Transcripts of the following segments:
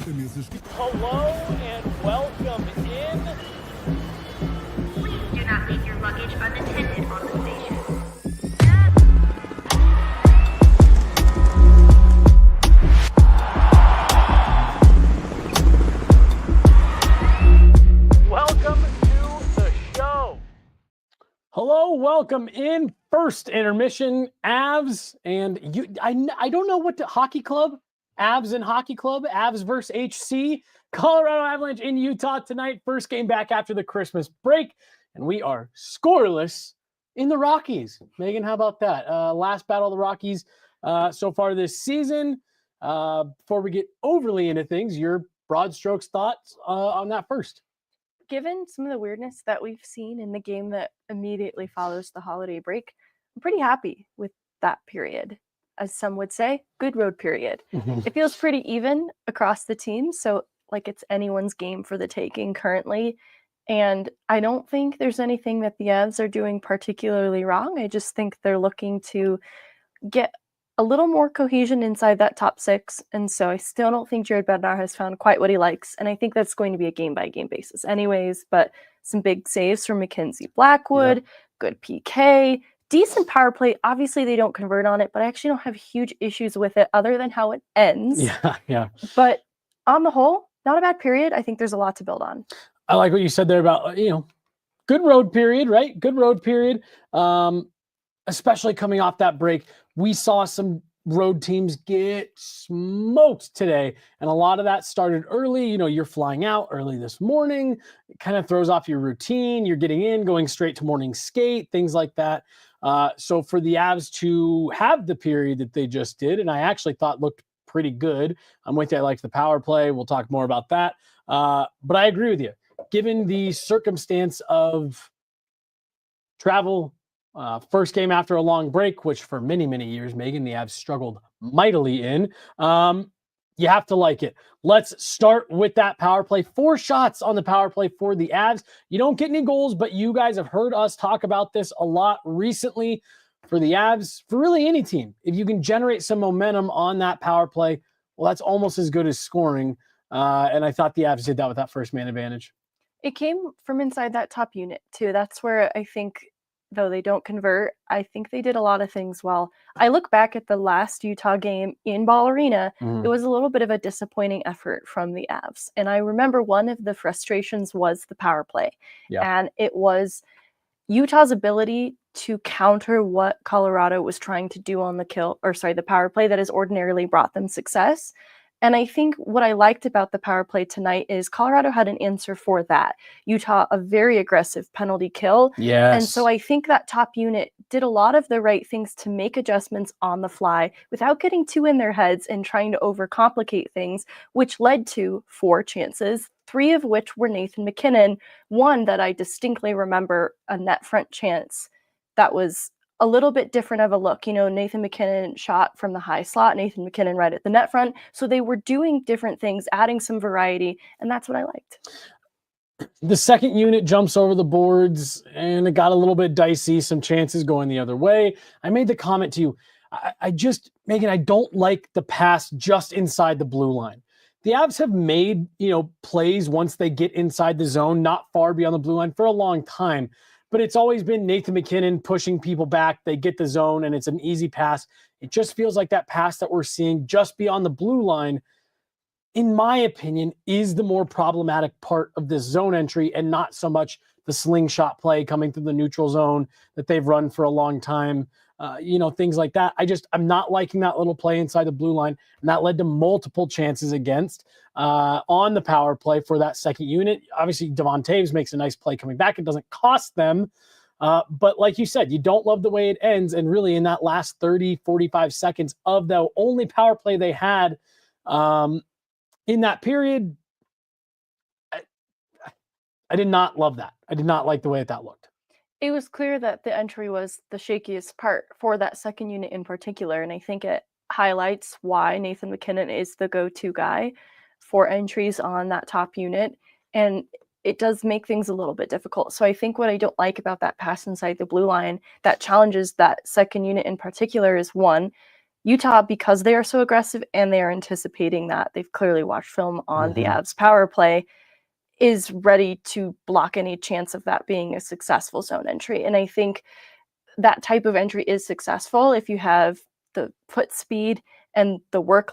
Hello and welcome in. Please do not leave your luggage unattended on the station. Welcome to the show. Hello, welcome in. First intermission, Avs and you. I don't know what hockey club. Avs and hockey club. Avs versus HC. Colorado Avalanche in Utah tonight. First game back after the Christmas break, and we are scoreless in the Rockies. Megan, how about that? Last battle of the Rockies so far this season. Before we get overly into things, your broad strokes thoughts on that first. Given some of the weirdness that we've seen in the game that immediately follows the holiday break, I'm pretty happy with that period. As some would say, good road period. It feels pretty even across the teams, so like it's anyone's game for the taking currently. And I don't think there's anything that the Avs are doing particularly wrong. I just think they're looking to get a little more cohesion inside that top six. And so I still don't think Jared Bednar has found quite what he likes. And I think that's going to be a game-by-game basis anyways. But some big saves from Mackenzie Blackwood, good PK, decent power play. Obviously, they don't convert on it, but I actually don't have huge issues with it other than how it ends. Yeah. But on the whole, not a bad period. I think there's a lot to build on. I like what you said there about, good road period, right? Good road period. Especially coming off that break. We saw some road teams get smoked today, and a lot of that started early. You're flying out early this morning. It kind of throws off your routine. You're getting in, going straight to morning skate, things like that. So for the Avs to have the period that they just did, and I actually thought looked pretty good. I'm with you. I liked the power play. We'll talk more about that. But I agree with you. Given the circumstance of travel, first game after a long break, which for many, many years, Megan, the Avs struggled mightily in. You have to like it. Let's start with that power play. 4 shots on the power play for the Avs. You don't get any goals, but you guys have heard us talk about this a lot recently. For the Avs, for really any team, if you can generate some momentum on that power play, well, that's almost as good as scoring. And I thought the Avs did that with that first man advantage. It came from inside that top unit, too. That's where I think, though they don't convert, I think they did a lot of things well. I look back at the last Utah game in Ball Arena. It was a little bit of a disappointing effort from the Avs. And I remember one of the frustrations was the power play. Yeah. And it was Utah's ability to counter what Colorado was trying to do on the power play that has ordinarily brought them success. And I think what I liked about the power play tonight is Colorado had an answer for that. Utah, a very aggressive penalty kill. Yes. And so I think that top unit did a lot of the right things to make adjustments on the fly without getting too in their heads and trying to overcomplicate things, which led to 4 chances, 3 of which were Nathan MacKinnon. One that I distinctly remember, a net front chance that was a little bit different of a look. Nathan MacKinnon shot from the high slot, Nathan MacKinnon right at the net front. So they were doing different things, adding some variety, and that's what I liked. The second unit jumps over the boards, and it got a little bit dicey, some chances going the other way. I made the comment to you, Megan, I don't like the pass just inside the blue line. The Avs have made, plays once they get inside the zone, not far beyond the blue line for a long time. But it's always been Nathan MacKinnon pushing people back. They get the zone, and it's an easy pass. It just feels like that pass that we're seeing just beyond the blue line, in my opinion, is the more problematic part of this zone entry and not so much the slingshot play coming through the neutral zone that they've run for a long time. Things like that. I'm not liking that little play inside the blue line, and that led to multiple chances against on the power play for that second unit. Obviously, Devon Taves makes a nice play coming back. It doesn't cost them, but like you said, you don't love the way it ends, and really in that last 30, 45 seconds of the only power play they had in that period, I did not love that. I did not like the way that looked. It was clear that the entry was the shakiest part for that second unit in particular, and I think it highlights why Nathan MacKinnon is the go-to guy for entries on that top unit, and it does make things a little bit difficult. So I think what I don't like about that pass inside the blue line that challenges that second unit in particular is, one, Utah, because they are so aggressive and they are anticipating that, they've clearly watched film on the Avs power play, is ready to block any chance of that being a successful zone entry. And I think that type of entry is successful if you have the foot speed and the work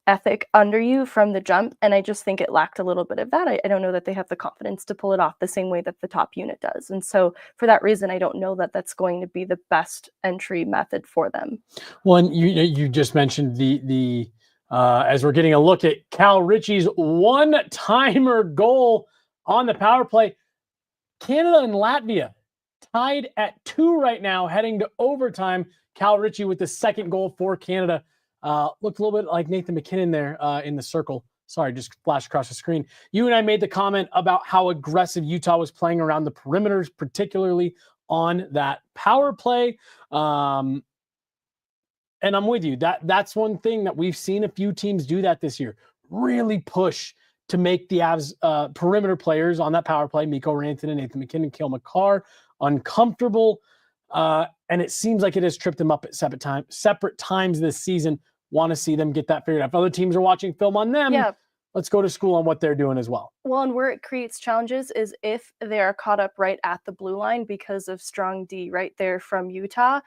ethic under you from the jump. And I just think it lacked a little bit of that. I don't know that they have the confidence to pull it off the same way that the top unit does. And so for that reason, I don't know that that's going to be the best entry method for them. Well, and you just mentioned the as we're getting a look at Cal Ritchie's one-timer goal on the power play. Canada and Latvia tied at 2 right now, heading to overtime. Cal Ritchie with the second goal for Canada. Looked a little bit like Nathan McKinnon there in the circle. Sorry, just flashed across the screen. You and I made the comment about how aggressive Utah was playing around the perimeters, particularly on that power play. And I'm with you. That's one thing that we've seen a few teams do that this year. Really push to make the Avs perimeter players on that power play, Mikko Rantanen, Nathan McKinnon, Cale Makar, uncomfortable. And it seems like it has tripped them up at separate times this season. Want to see them get that figured out. If other teams are watching film on them, let's go to school on what they're doing as well. Well, and where it creates challenges is if they are caught up right at the blue line because of strong D right there from Utah.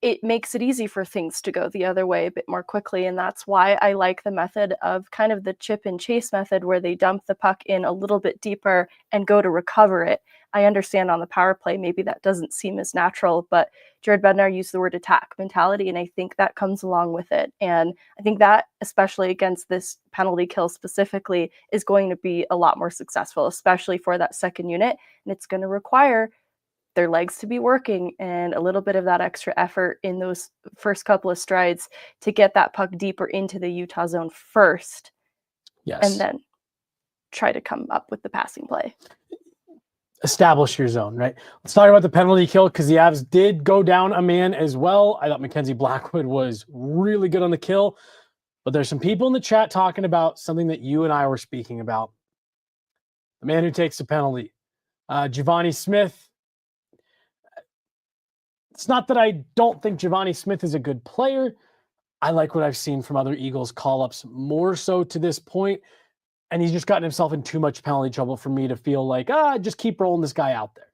It makes it easy for things to go the other way a bit more quickly. And that's why I like the method of kind of the chip and chase method where they dump the puck in a little bit deeper and go to recover it. I understand on the power play, maybe that doesn't seem as natural, but Jared Bednar used the word attack mentality, and I think that comes along with it. And I think that, especially against this penalty kill specifically, is going to be a lot more successful, especially for that second unit. And it's going to require their legs to be working and a little bit of that extra effort in those first couple of strides to get that puck deeper into the Utah zone first. Yes. And then try to come up with the passing play. Establish your zone, right? Let's talk about the penalty kill because the Avs did go down a man as well. I thought Mackenzie Blackwood was really good on the kill, but there's some people in the chat talking about something that you and I were speaking about. The man who takes the penalty, Giovanni Smith. It's not that I don't think Giovanni Smith is a good player. I like what I've seen from other Eagles call-ups more so to this point, and he's just gotten himself in too much penalty trouble for me to feel like, just keep rolling this guy out there.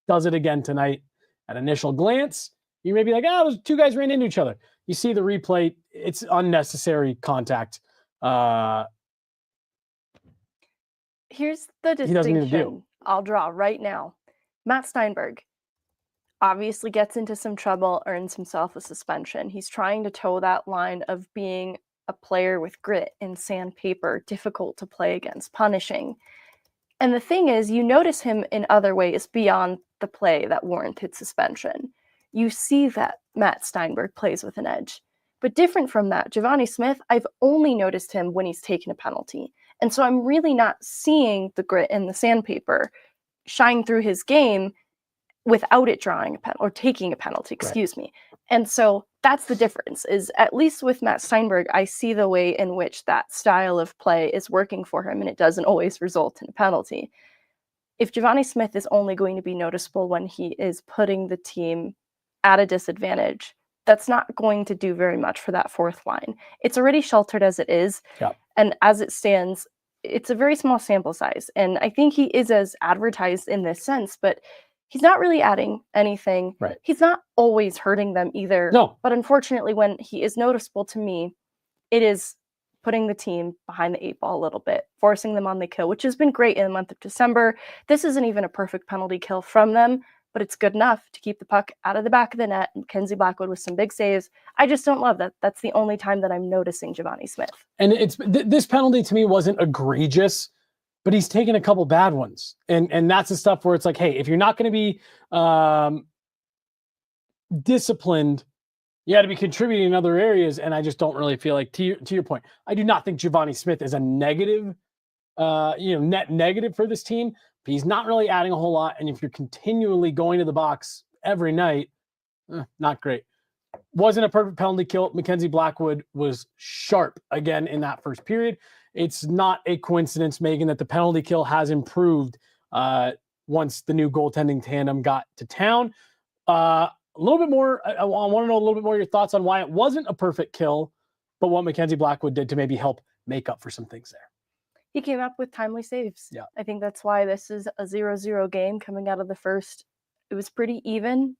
Does it again tonight. At initial glance, you may be like, those two guys ran into each other. You see the replay, it's unnecessary contact. Here's the distinction I'll draw right now. Matt Steinberg obviously gets into some trouble, earns himself a suspension. He's trying to toe that line of being a player with grit and sandpaper, difficult to play against, punishing. And the thing is, you notice him in other ways beyond the play that warranted suspension. You see that Matt Steinberg plays with an edge. But different from that, Giovanni Smith, I've only noticed him when he's taken a penalty. And so I'm really not seeing the grit and the sandpaper shine through his game without it drawing a penalty or taking a penalty, excuse me. And so that's the difference, is at least with Matt Steinberg, I see the way in which that style of play is working for him, and it doesn't always result in a penalty. If Giovanni Smith is only going to be noticeable when he is putting the team at a disadvantage, that's not going to do very much for that fourth line. It's already sheltered as it is. Yeah. And as it stands, it's a very small sample size. And I think he is as advertised in this sense, but he's not really adding anything. Right. He's not always hurting them either. No. But unfortunately, when he is noticeable to me, it is putting the team behind the 8 ball a little bit, forcing them on the kill, which has been great in the month of December. This isn't even a perfect penalty kill from them, but it's good enough to keep the puck out of the back of the net. Mackenzie Blackwood with some big saves. I just don't love that. That's the only time that I'm noticing Giovanni Smith. And this penalty to me wasn't egregious, but he's taken a couple bad ones. And that's the stuff where it's like, hey, if you're not going to be disciplined, you got to be contributing in other areas. And I just don't really feel like, to your point, I do not think Giovanni Smith is a negative, net negative for this team. But he's not really adding a whole lot. And if you're continually going to the box every night, not great. Wasn't a perfect penalty kill. Mackenzie Blackwood was sharp again in that first period. It's not a coincidence, Megan, that the penalty kill has improved once the new goaltending tandem got to town. a little bit more. I want to know a little bit more your thoughts on why it wasn't a perfect kill, but what Mackenzie Blackwood did to maybe help make up for some things there. He came up with timely saves. Yeah. I think that's why this is a 0-0 game coming out of the first. It was pretty even.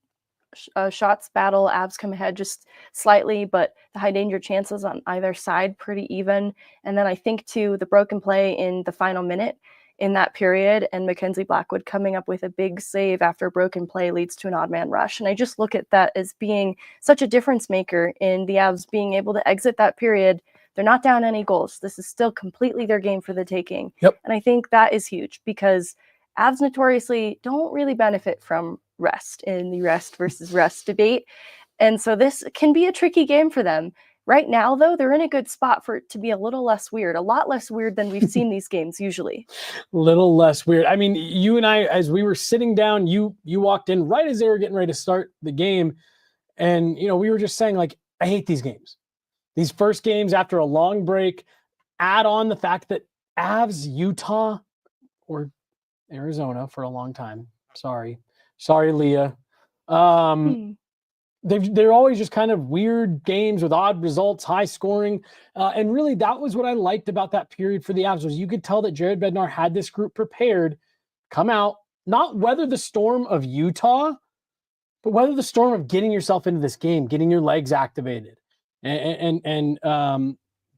Shots battle, Avs come ahead just slightly, but the high danger chances on either side pretty even. And then I think too, the broken play in the final minute in that period and Mackenzie Blackwood coming up with a big save after a broken play leads to an odd man rush. And I just look at that as being such a difference maker in the Avs being able to exit that period. They're not down any goals. This is still completely their game for the taking. Yep. And I think that is huge because Avs notoriously don't really benefit from rest in the rest versus rest debate. And so this can be a tricky game for them. Right now, though, they're in a good spot for it to be a little less weird, a lot less weird than we've seen these games usually. Little less weird. I mean, you and I, as we were sitting down, you walked in right as they were getting ready to start the game. And, we were just saying, like, I hate these games. These first games after a long break, add on the fact that Avs, Utah, or Arizona for a long time. Sorry, Leah. They're always just kind of weird games with odd results, high scoring. And really, that was what I liked about that period for the Avs was you could tell that Jared Bednar had this group prepared, come out, not weather the storm of Utah, but weather the storm of getting yourself into this game, getting your legs activated and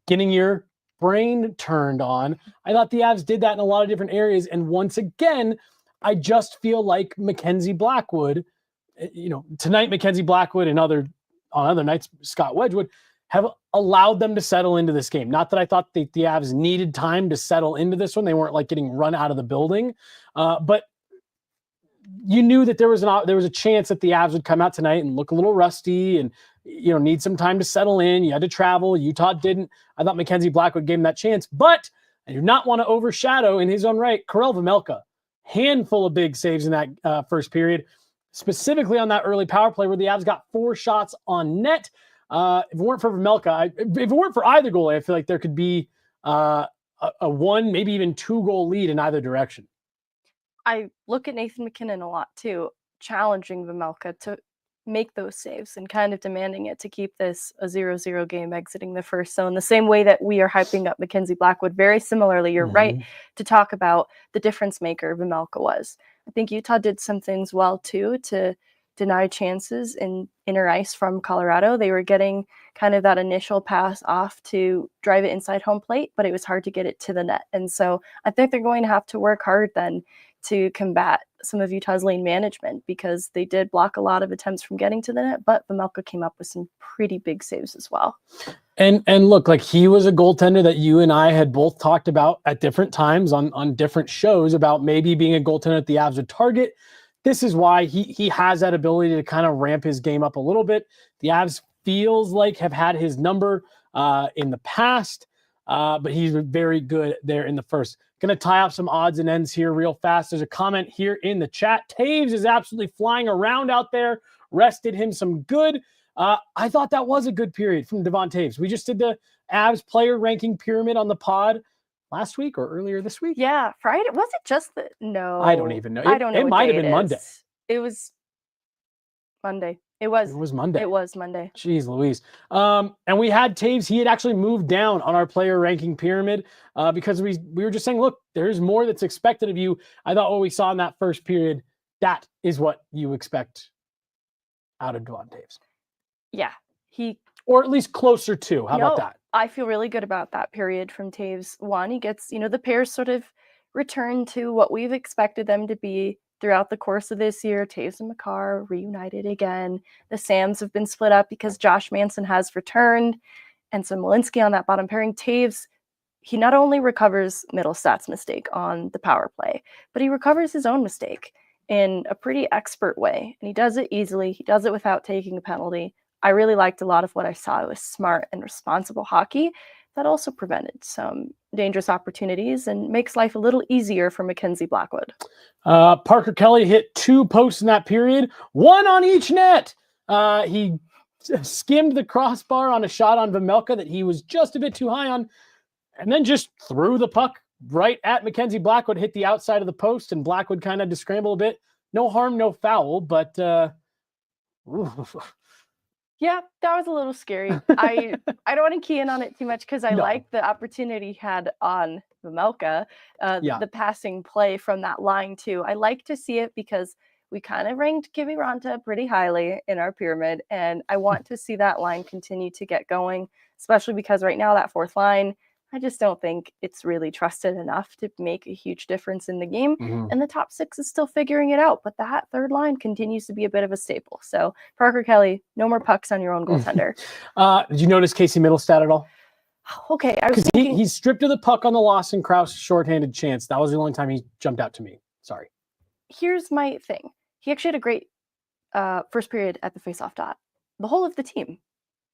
getting your brain turned on. I thought the Avs did that in a lot of different areas. And once again, I just feel like Mackenzie Blackwood, tonight Mackenzie Blackwood and on other nights, Scott Wedgwood, have allowed them to settle into this game. Not that I thought the Avs needed time to settle into this one. They weren't like getting run out of the building. But you knew that there was a chance that the Avs would come out tonight and look a little rusty and, need some time to settle in. You had to travel. Utah didn't. I thought Mackenzie Blackwood gave him that chance, but I do not want to overshadow in his own right, Karel Vejmelka. Handful of big saves in that first period, specifically on that early power play where the Avs got 4 shots on net. If it weren't for Vejmelka, if it weren't for either goalie, I feel like there could be a 1, maybe even 2 goal lead in either direction. I look at Nathan MacKinnon a lot too, challenging Vejmelka to make those saves and kind of demanding it to keep this a 0-0 game exiting the first. So in the same way that we are hyping up Mackenzie Blackwood, very similarly, you're right to talk about the difference maker Vejmelka was. I think Utah did some things well too to deny chances in inner ice from Colorado. They were getting kind of that initial pass off to drive it inside home plate, but it was hard to get it to the net. And so I think they're going to have to work hard then to combat some of Utah's lane management because they did block a lot of attempts from getting to the net, but Vejmelka came up with some pretty big saves as well. And look, like he was a goaltender that you and I had both talked about at different times on different shows about maybe being a goaltender that the Avs would target. This is why he has that ability to kind of ramp his game up a little bit. The Avs feels like have had his number in the past, but he's very good there in the first. Going to tie up some odds and ends here real fast. There's a comment here in the chat. Taves is absolutely flying around out there. Rested him some good. I thought that was a good period from Devon Taves. We just did the Avs player ranking pyramid on the pod last week or earlier this week. Yeah, Friday. Was it just no? I don't even know. I don't know. It might have been Monday. It was Monday. It was Monday. It was Monday. Jeez Louise. And we had Taves. He had actually moved down on our player ranking pyramid because we were just saying, look, there's more that's expected of you. I thought what we saw in that first period, that is what you expect out of Devon Taves. Yeah. Or at least closer to. How about that? I feel really good about that period from Taves. One, he gets, the pairs sort of return to what we've expected them to be throughout the course of this year. Taves and Makar reunited again. The Sams have been split up because Josh Manson has returned. And so Malinsky on that bottom pairing. Taves, he not only recovers Middlestad's mistake on the power play, but he recovers his own mistake in a pretty expert way. And he does it easily. He does it without taking a penalty. I really liked a lot of what I saw. It was smart and responsible hockey that also prevented some dangerous opportunities and makes life a little easier for Mackenzie Blackwood. Parker Kelly hit 2 posts in that period, 1 on each net. He skimmed the crossbar on a shot on Vejmelka that he was just a bit too high on, and then just threw the puck right at Mackenzie Blackwood, hit the outside of the post, and Blackwood kind of had to scramble a bit. No harm, no foul, but Ooh. Yeah, that was a little scary. I don't want to key in on it too much because I No. like the opportunity he had on Vemelka, Yeah. the passing play from that line too. I like to see it because we kind of ranked Kiviranta pretty highly in our pyramid, and I want to see that line continue to get going, especially because right now that fourth line, I just don't think it's really trusted enough to make a huge difference in the game. Mhm. And the top six is still figuring it out, but that third line continues to be a bit of a staple. So Parker Kelly, no more pucks on your own goaltender. Did you notice Casey Middlestad at all? Okay, I was Because thinking he stripped of the puck on the Lawson Krause shorthanded chance. That was the only time he jumped out to me. Sorry. here's my thing. He actually had a great first period at the faceoff dot. The whole of the team,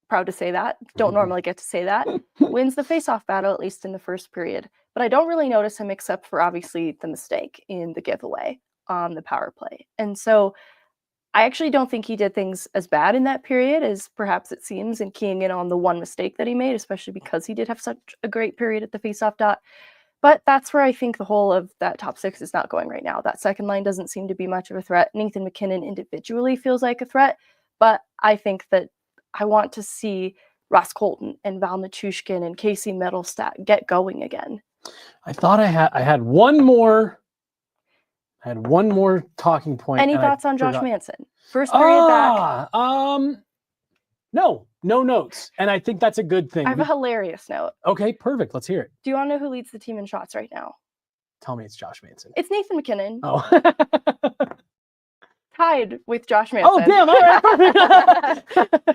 proud to say that, don't normally get to say that, wins the faceoff battle, at least in the first period. But I don't really notice him except for obviously the mistake in the giveaway on the power play. And so I actually don't think he did things as bad in that period as perhaps it seems, and keying in on the one mistake that he made, especially because he did have such a great period at the faceoff dot. But that's where I think the whole of that top six is not going right now. That second line doesn't seem to be much of a threat. Nathan MacKinnon individually feels like a threat, but I think that I want to see Ross Colton and Val Nichushkin and Casey Middlestat get going again. I thought I had one more. I had one more talking point. Any and I thoughts on Josh forgot. Manson? First period back. No notes. And I think that's a good thing. I have a hilarious note. Okay, perfect. Let's hear it. Do you want to know who leads the team in shots right now? Tell me it's Josh Manson. It's Nathan MacKinnon, Oh. tied with Josh Manson. Oh, damn. All right, perfect.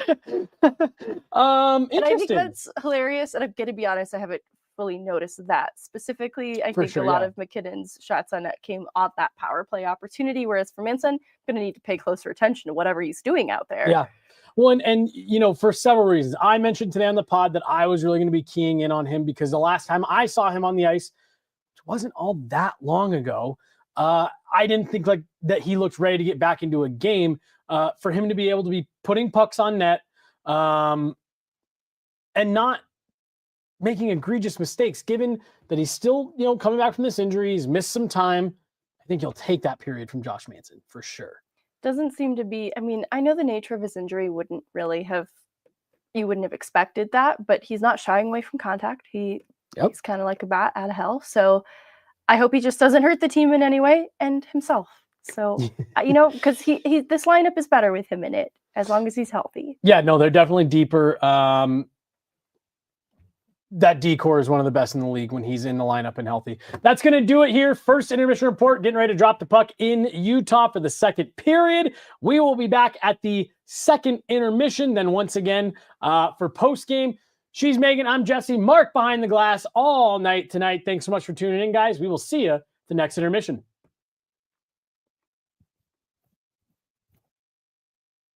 And I think Interesting. that's hilarious. And I'm going to be honest, I haven't fully noticed that. Specifically, I For think sure, a lot yeah. of McKinnon's shots on net came off that power play opportunity, whereas for Manson, I'm going to need to pay closer attention to whatever he's doing out there. Yeah. Well, and you know, for several reasons. I mentioned today on the pod that I was really going to be keying in on him because the last time I saw him on the ice, which wasn't all that long ago, I didn't think like that he looked ready to get back into a game. For him to be able to be putting pucks on net and not making egregious mistakes, given that he's still, you know, coming back from this injury, he's missed some time. I think he'll take that period from Josh Manson for sure. Doesn't seem to be, I mean, I know the nature of his injury you wouldn't have expected that, but he's not shying away from contact. He's kind of like a bat out of hell. So I hope he just doesn't hurt the team in any way and himself. So, you know, because this lineup is better with him in it as long as he's healthy. Yeah, no, they're definitely deeper. That D-core is one of the best in the league when he's in the lineup and healthy. That's going to do it here. First intermission report, getting ready to drop the puck in Utah for the second period. We will be back at the second intermission. Then once again for post-game. She's Megan. I'm Jesse. Mark behind the glass all night tonight. Thanks so much for tuning in, guys. We will see you the next intermission.